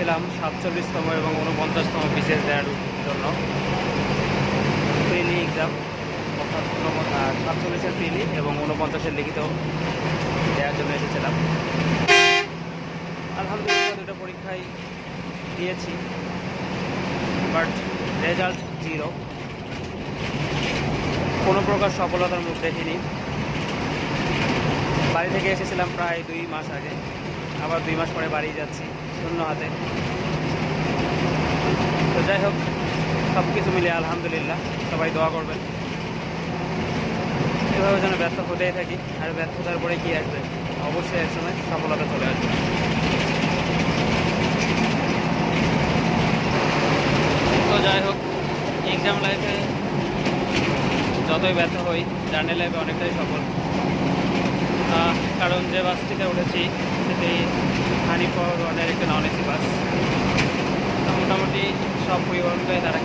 এসেছিলাম 47তম এবং 49তম বিশেষ দেওয়ার জন্য প্রিলি এক্সাম, অর্থাৎ 47-এর প্রিলি এবং 49-এর লিখিত দেওয়ার জন্য এসেছিলাম। আলহামদুলিল্লাহ দুটো পরীক্ষায় দিয়েছি, বাট রেজাল্ট 0। কোনো প্রকার সফলতার মুখ দেখিনি। বাড়ি থেকে এসেছিলাম প্রায় 2 মাস আগে, আবার 2 মাস পরে বাড়ি যাচ্ছি শূন্য হাতে। তো যাই হোক, সব কিছু মিলিয়ে আলহামদুলিল্লাহ, সবাই দোয়া করবেন। এভাবে যেন ব্যর্থ হতেই থাকি, আর ব্যর্থতার পরে কী আসবে, অবশ্যই এক সময় সফলতা চলে আসবে। তো যাই হোক, এক্সাম লাইফে যতই ব্যর্থ হই, জার্নি লাইফে অনেকটাই সফল। কারণ যে বাসটিতে উঠেছি সেটি হানিফ 1-এর একটা নন এসি বাস। মোটামুটি সব পরিবহনটাই তারা